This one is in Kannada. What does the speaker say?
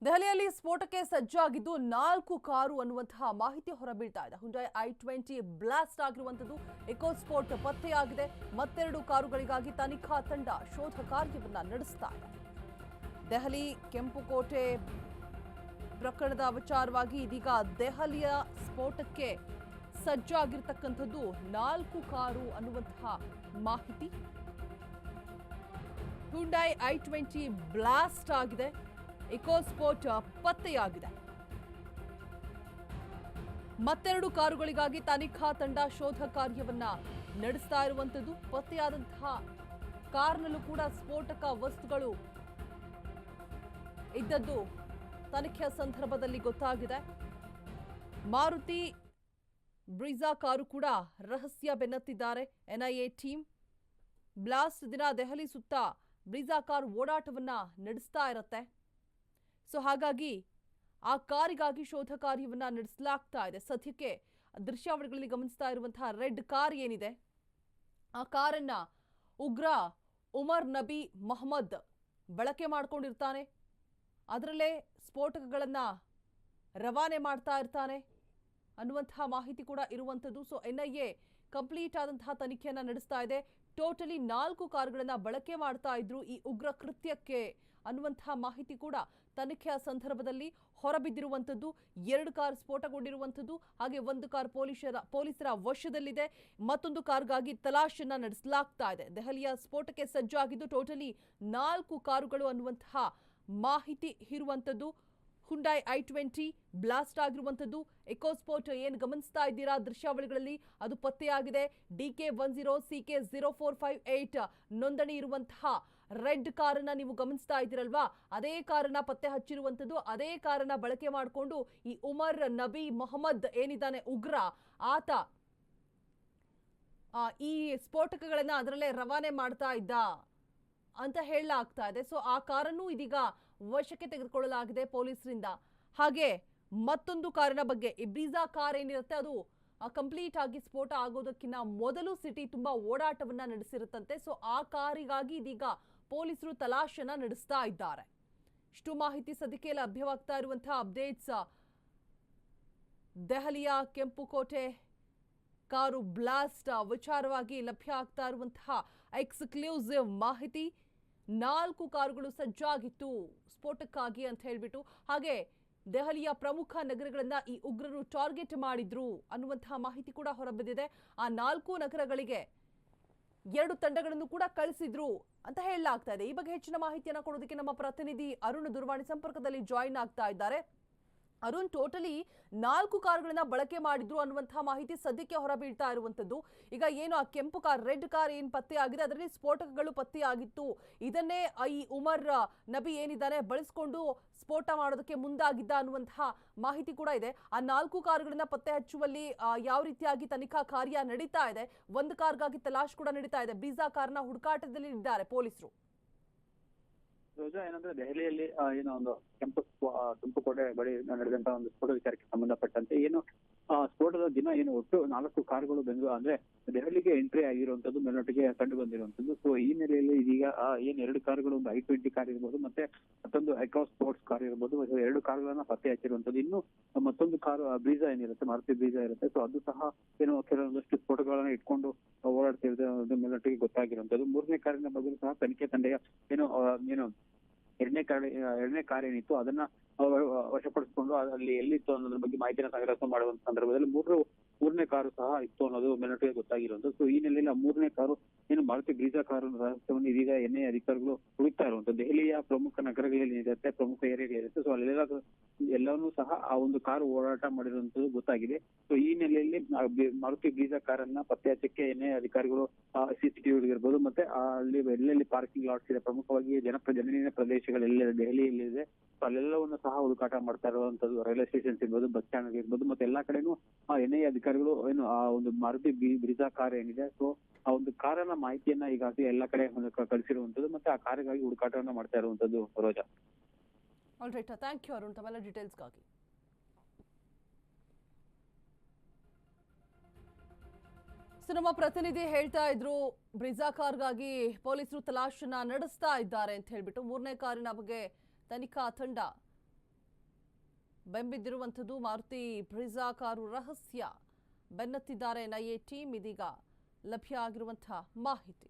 ದೆಹಲಿಯಲ್ಲಿ ಸ್ಫೋಟಕ್ಕೆ ಸಜ್ಜಾಗಿದ್ದು 4 ಕಾರು ಅನ್ನುವಂತಹ ಮಾಹಿತಿ ಹೊರಬೀಳ್ತಾ ಇದೆ. ಹುಂಡೈ i20 ಬ್ಲಾಸ್ಟ್ ಆಗಿರುವಂತದ್ದು ಎಕೋ ಸ್ಫೋಟ ಪತ್ತೆಯಾಗಿದೆ. ಮತ್ತೆರಡು ಕಾರುಗಳಿಗಾಗಿ ತನಿಖಾ ತಂಡ ಶೋಧ ಕಾರ್ಯವನ್ನ ನಡೆಸ್ತಾ ಇದೆ. ದೆಹಲಿ ಕೆಂಪುಕೋಟೆ ಪ್ರಕರಣದ ವಿಚಾರವಾಗಿ ಇದೀಗ ದೆಹಲಿಯ ಸ್ಫೋಟಕ್ಕೆ ಸಜ್ಜಾಗಿರ್ತಕ್ಕಂಥದ್ದು 4 ಕಾರು ಅನ್ನುವಂತಹ ಮಾಹಿತಿ. ಹುಂಡೈ i20 ಬ್ಲಾಸ್ಟ್ ಆಗಿದೆ. ಎಕೋ ಸ್ಫೋಟ ಪತ್ತೆಯಾಗಿದೆ. ಮತ್ತೆರಡು ಕಾರುಗಳಿಗಾಗಿ ತನಿಖಾ ತಂಡ ಶೋಧ ಕಾರ್ಯವನ್ನ ನಡೆಸ್ತಾ ಇರುವಂತದ್ದು. ಪತ್ತೆಯಾದಂತಹ ಕಾರ್ನಲ್ಲೂ ಕೂಡ ಸ್ಫೋಟಕ ವಸ್ತುಗಳು ಇದ್ದದ್ದು ತನಿಖೆಯ ಸಂದರ್ಭದಲ್ಲಿ ಗೊತ್ತಾಗಿದೆ. ಮಾರುತಿ ಬ್ರೀಜಾ ಕಾರು ಕೂಡ ರಹಸ್ಯ ಬೆನ್ನತ್ತಿದ್ದಾರೆ ಎನ್ಐಎ ಟೀಮ್. ಬ್ಲಾಸ್ಟ್ ದಿನ ದೆಹಲಿ ಸುತ್ತ ಬ್ರೀಜಾ ಕಾರ್ ಓಡಾಟವನ್ನ ನಡೆಸ್ತಾ ಇರುತ್ತೆ. ಸೊ ಹಾಗಾಗಿ ಆ ಕಾರಿಗಾಗಿ ಶೋಧ ಕಾರ್ಯವನ್ನ ನಡೆಸಲಾಗ್ತಾ ಇದೆ. ಸದ್ಯಕ್ಕೆ ದೃಶ್ಯಾವಳಿಗಳಲ್ಲಿ ಗಮನಿಸ್ತಾ ಇರುವಂತಹ ರೆಡ್ ಕಾರ್ ಏನಿದೆ, ಆ ಕಾರನ್ನ ಉಗ್ರ ಉಮರ್ ನಬಿ ಮೊಹಮ್ಮದ್ ಬಳಕೆ ಮಾಡ್ಕೊಂಡಿರ್ತಾನೆ. ಅದರಲ್ಲೇ ಸ್ಫೋಟಕಗಳನ್ನ ರವಾನೆ ಮಾಡ್ತಾ ಇರ್ತಾನೆ ಅನ್ನುವಂತಹ ಮಾಹಿತಿ ಕೂಡ ಇರುವಂಥದ್ದು. ಸೊ ಎನ್ಐಎ ಕಂಪ್ಲೀಟ್ ಆದಂತಹ ತನಿಖೆಯನ್ನ ನಡೆಸ್ತಾ ಇದೆ. ಟೋಟಲಿ 4 ಕಾರುಗಳನ್ನ ಬಳಕೆ ಮಾಡ್ತಾ ಇದ್ರು ಈ ಉಗ್ರ ಕೃತ್ಯಕ್ಕೆ ಅನ್ನುವಂತಹ ಮಾಹಿತಿ ಕೂಡ ತನಿಖೆಯ ಸಂದರ್ಭದಲ್ಲಿ ಹೊರಬಿದ್ದಿರುವಂಥದ್ದು. 2 ಕಾರ್ ಸ್ಫೋಟಗೊಂಡಿರುವಂಥದ್ದು, ಹಾಗೆ 1 ಕಾರ್ ಪೊಲೀಸರ ವಶದಲ್ಲಿದೆ. ಮತ್ತೊಂದು ಕಾರ್ಗಾಗಿ ತಲಾಶನ್ನ ನಡೆಸಲಾಗ್ತಾ ಇದೆ. ದೆಹಲಿಯ ಸ್ಫೋಟಕ್ಕೆ ಸಜ್ಜಾಗಿದ್ದು ಟೋಟಲಿ 4 ಕಾರುಗಳು ಅನ್ನುವಂತಹ ಮಾಹಿತಿ ಇರುವಂಥದ್ದು. ಹುಂಡೈ i20 ಬ್ಲಾಸ್ಟ್ ಆಗಿರುವಂಥದ್ದು. ಎಕೋ ಸ್ಫೋಟ ಏನು ಗಮನಿಸ್ತಾ ಇದ್ದೀರಾ ದೃಶ್ಯಾವಳಿಗಳಲ್ಲಿ, ಅದು ಪತ್ತೆಯಾಗಿದೆ. DK10 CK0458 ನೋಂದಣಿ ಇರುವಂತಹ ರೆಡ್ ಕಾರನ್ನ ನೀವು ಗಮನಿಸ್ತಾ ಇದ್ದೀರಲ್ವಾ, ಅದೇ ಕಾರನ್ನ ಪತ್ತೆ ಹಚ್ಚಿರುವಂಥದ್ದು. ಅದೇ ಕಾರನ್ನ ಬಳಕೆ ಮಾಡಿಕೊಂಡು ಈ ಉಮರ್ ನಬಿ ಮೊಹಮ್ಮದ್ ಏನಿದ್ದಾನೆ ಉಗ್ರ, ಆತ ಈ ಸ್ಫೋಟಕಗಳನ್ನ ಅದರಲ್ಲೇ ರವಾನೆ ಮಾಡ್ತಾ ಇದ್ದ ಅಂತ ಹೇಳಲಾಗ್ತಾ ಇದೆ. ಸೊ ಆ ಕಾರನ್ನು ಇದೀಗ ವಶಕ್ಕೆ ತೆಗೆದುಕೊಳ್ಳಲಾಗಿದೆ ಪೊಲೀಸರಿಂದ. ಹಾಗೆ ಮತ್ತೊಂದು ಕಾರಿನ ಬಗ್ಗೆ, ಈ ಬ್ರೀಜಾ ಕಾರ್ ಏನಿರುತ್ತೆ ಅದು ಕಂಪ್ಲೀಟ್ ಆಗಿ ಸ್ಫೋಟ ಆಗೋದಕ್ಕಿಂತ ಮೊದಲು ಸಿಟಿ ತುಂಬಾ ಓಡಾಟವನ್ನ ನಡೆಸಿರುತ್ತಂತೆ. ಸೊ ಆ ಕಾರಿಗಾಗಿ ಇದೀಗ ಪೊಲೀಸರು ತಲಾಶನ್ನ ನಡೆಸ್ತಾ ಇದ್ದಾರೆ. ಇಷ್ಟು ಮಾಹಿತಿ ಸದ್ಯಕ್ಕೆ ಲಭ್ಯವಾಗ್ತಾ ಇರುವಂತಹ ಅಪ್ಡೇಟ್ಸ್. ದೆಹಲಿಯ ಕೆಂಪುಕೋಟೆ ಕಾರು ಬ್ಲಾಸ್ಟ್ ವಿಚಾರವಾಗಿ ಲಭ್ಯ ಆಗ್ತಾ ಇರುವಂತಹ ಎಕ್ಸ್ಕ್ಲೂಸಿವ್ ಮಾಹಿತಿ. 4 ಕಾರುಗಳು ಸಜ್ಜಾಗಿತ್ತು ಸ್ಫೋಟಕ್ಕಾಗಿ ಅಂತ ಹೇಳ್ಬಿಟ್ಟು, ಹಾಗೆ ದೆಹಲಿಯ ಪ್ರಮುಖ ನಗರಗಳನ್ನ ಈ ಉಗ್ರರು ಟಾರ್ಗೆಟ್ ಮಾಡಿದ್ರು ಅನ್ನುವಂತಹ ಮಾಹಿತಿ ಕೂಡ ಹೊರಬಿದ್ದಿದೆ. ಆ 4 ನಗರಗಳಿಗೆ 2 ತಂಡಗಳನ್ನು ಕೂಡ ಕಳಿಸಿದ್ರು ಅಂತ ಹೇಳಲಾಗ್ತಾ ಇದೆ. ಈ ಬಗ್ಗೆ ಹೆಚ್ಚಿನ ಮಾಹಿತಿಯನ್ನು ಕೊಡೋದಕ್ಕೆ ನಮ್ಮ ಪ್ರತಿನಿಧಿ ಅರುಣ್ ದೂರವಾಣಿ ಸಂಪರ್ಕದಲ್ಲಿ ಜಾಯಿನ್ ಆಗ್ತಾ ಇದ್ದಾರೆ. ಅರುಣ್, ಟೋಟಲಿ 4 ಕಾರುಗಳನ್ನ ಬಳಕೆ ಮಾಡಿದ್ರು ಅನ್ನುವಂತಹ ಮಾಹಿತಿ ಸದ್ಯಕ್ಕೆ ಹೊರಬೀಳ್ತಾ ಇರುವಂತದ್ದು. ಈಗ ಏನು ಆ ಕೆಂಪು ಕಾರ್, ರೆಡ್ ಕಾರ್ ಏನ್ ಪತ್ತೆ ಆಗಿದೆ, ಅದರಲ್ಲಿ ಸ್ಫೋಟಕಗಳು ಪತ್ತೆಯಾಗಿತ್ತು. ಇದನ್ನೇ ಈ ಉಮರ್ ನಬಿ ಏನಿದ್ದಾನೆ ಬಳಸ್ಕೊಂಡು ಸ್ಫೋಟ ಮಾಡೋದಕ್ಕೆ ಮುಂದಾಗಿದ್ದ ಅನ್ನುವಂತಹ ಮಾಹಿತಿ ಕೂಡ ಇದೆ. ಆ 4 ಕಾರುಗಳನ್ನ ಪತ್ತೆ ಹಚ್ಚುವಲ್ಲಿ ಯಾವ ರೀತಿಯಾಗಿ ತನಿಖಾ ಕಾರ್ಯ ನಡೀತಾ ಇದೆ. 1 ಕಾರ್ಗಾಗಿ ತಲಾಶ್ ಕೂಡ ನಡೀತಾ ಇದೆ. ಬ್ರೀಜಾ ಕಾರ್ನ ಹುಡುಕಾಟದಲ್ಲಿ ಇದ್ದಾರೆ ಪೊಲೀಸರು. ರೋಜಾ, ಏನಂದ್ರೆ ದೆಹಲಿಯಲ್ಲಿ ಏನೋ ಒಂದು ಕೆಂಪುಕೋಟೆ ಬಳಿ ನಡೆದಂತ ಒಂದು ಸ್ಫೋಟ ವಿಚಾರಕ್ಕೆ ಸಂಬಂಧಪಟ್ಟಂತೆ ಏನು ಸ್ಫೋಟದ ದಿನ ಏನು ಒಟ್ಟು 4 ಕಾರುಗಳು ಬೆಂಗಳೂರು ಅಂದ್ರೆ ದೆಹಲಿಗೆ ಎಂಟ್ರಿ ಆಗಿರುವಂತದ್ದು ಮೇಲ್ನೋಟಿಗೆ ಕಂಡು ಬಂದಿರುವಂತದ್ದು. ಸೊ ಈ ನೆಲೆಯಲ್ಲಿ ಇದೀಗ ಏನ್ 2 ಕಾರುಗಳು, ಒಂದು i20 ಕಾರ್ ಇರ್ಬೋದು, ಮತ್ತೆ ಮತ್ತೊಂದು ಎಕೋ ಸ್ಪೋರ್ಟ್ಸ್ ಕಾರ್ ಇರ್ಬೋದು, 2 ಕಾರುಗಳನ್ನ ಪತ್ತೆ ಹಚ್ಚಿರುವಂತದ್ದು. ಇನ್ನು ಮತ್ತೊಂದು ಕಾರು ಬ್ರೀಜಾ ಏನಿರುತ್ತೆ, ಮಾರುತಿ ಬ್ರೀಜಾ ಇರುತ್ತೆ. ಸೊ ಅದು ಸಹ ಏನು ಕೆಲವೊಂದಷ್ಟು ಸ್ಫೋಟಗಳನ್ನ ಇಟ್ಕೊಂಡು ಓಡಾಡ್ತಿರೋದು ಮೇಲ್ನೋಟಿಗೆ ಗೊತ್ತಾಗಿರುವಂತದ್ದು. 3ನೇ ಕಾರಿನ ಬಗ್ಗೆ ಸಹ ತನಿಖೆ ತಂಡ ಏನು ಎರಡನೇ ಕಾರ್ ಏನಿತ್ತು ಅದನ್ನ ವಶಪಡಿಸಿಕೊಂಡು ಅಲ್ಲಿ ಎಲ್ಲಿತ್ತು ಅನ್ನೋದ್ರ ಬಗ್ಗೆ ಮಾಹಿತಿನ ಸಂಗ್ರಹ ಮಾಡುವಂತ ಸಂದರ್ಭದಲ್ಲಿ 3ನೇ ಕಾರು ಸಹ ಇತ್ತು ಅನ್ನೋದು ಮೇಲ್ನೋಟಿಗೆ ಗೊತ್ತಾಗಿರುವಂತದ್ದು. ಸೊ ಈ ನೆಲೆಯಲ್ಲಿ 3ನೇ ಕಾರು ಏನು ಮಾರುತಿ ಬ್ರೀಜಾ ಕಾರು ರಹಸ್ಯವನ್ನು ಇದೀಗ ಎನ್ಐಎ ಅಧಿಕಾರಿಗಳು ಹುಡುಕ್ತಾ ಇರುವಂತದ್ದು. ದೆಹಲಿಯ ಪ್ರಮುಖ ನಗರಗಳಲ್ಲಿ ಇರುತ್ತೆ, ಪ್ರಮುಖ ಏರಿಯಾಗಳಿರುತ್ತೆ. ಸೊ ಎಲ್ಲವನ್ನೂ ಸಹ ಆ ಒಂದು ಕಾರು ಓಡಾಟ ಮಾಡಿರುವಂತದ್ದು ಗೊತ್ತಾಗಿದೆ. ಸೊ ಈ ನೆಲೆಯಲ್ಲಿ ಮಾರುತಿ ಬ್ರೀಜಾ ಕಾರನ್ನ ಪತ್ತೆ ಹಚ್ಚಕ್ಕೆ ಎನ್ಐಎ ಅಧಿಕಾರಿಗಳು CCTV ಇರ್ಬೋದು, ಮತ್ತೆ ಅಲ್ಲಿ ಎಲ್ಲೆಲ್ಲಿ ಪಾರ್ಕಿಂಗ್ ಲಾಟ್ಸ್ ಇದೆ, ಪ್ರಮುಖವಾಗಿ ಜನನಿನ ಪ್ರದೇಶಗಳೆಲ್ಲ ದೆಹಲಿಯಲ್ಲಿದೆ, ಅಲ್ಲೆಲ್ಲವನ್ನು ಸಹ ಹುಡುಕಾಟ ಮಾಡ್ತಾ ಇರುವಂತದ್ದು. ರೈಲ್ವೆ ಸ್ಟೇಷನ್ಸ್ ಇರ್ಬೋದು, ಬಸ್ ಸ್ಟ್ಯಾಂಡ್ ಇರ್ಬೋದು, ಮತ್ತೆ ಎಲ್ಲಾ ಕಡೆನೂ ಎನ್ಐಎ ಅಧಿಕಾರಿಗಳು ಏನು ಆ ಒಂದು ಮಾರುತಿ ಬ್ರೀಜಾ ಕಾರ್ ಏನಿದೆ, ಸೊ ಆ ಒಂದು ಕಾರನ್ನ ಮಾಹಿತಿಯನ್ನ ಈಗಾಗಲೇ ಎಲ್ಲಾ ಕಡೆ ಕಳಿಸಿರುವಂತದ್ದು, ಮತ್ತೆ ಆ ಕಾರಿಗಾಗಿ ಹುಡುಕಾಟವನ್ನ ಮಾಡ್ತಾ ಇರುವಂತದ್ದು. Roja, all right, thank you Arun ತಮ್ಮೆಲ್ಲ ಡೀಟೇಲ್ಸ್ಗಾಗಿ. ಸೊ ನಮ್ಮ ಪ್ರತಿನಿಧಿ ಹೇಳ್ತಾ ಇದ್ರು ಬ್ರೀಜಾ ಕಾರ್ಗಾಗಿ ಪೊಲೀಸರು ತಲಾಶನ್ನ ನಡೆಸ್ತಾ ಇದ್ದಾರೆ ಅಂತ ಹೇಳ್ಬಿಟ್ಟು. 3ನೇ ಕಾರಿನ ಬಗ್ಗೆ ತನಿಖಾ ತಂಡ ಬೆಂಬಿದ್ದಿರುವಂಥದ್ದು. ಮಾರುತಿ ಬ್ರಿಜಾ ಕಾರು ರಹಸ್ಯ ಬೆನ್ನತ್ತಿದ್ದಾರೆ ಎನ್ಐಎ ಟೀಮ್. ಇದೀಗ ಲಭ್ಯ ಆಗಿರುವಂತಹ ಮಾಹಿತಿ.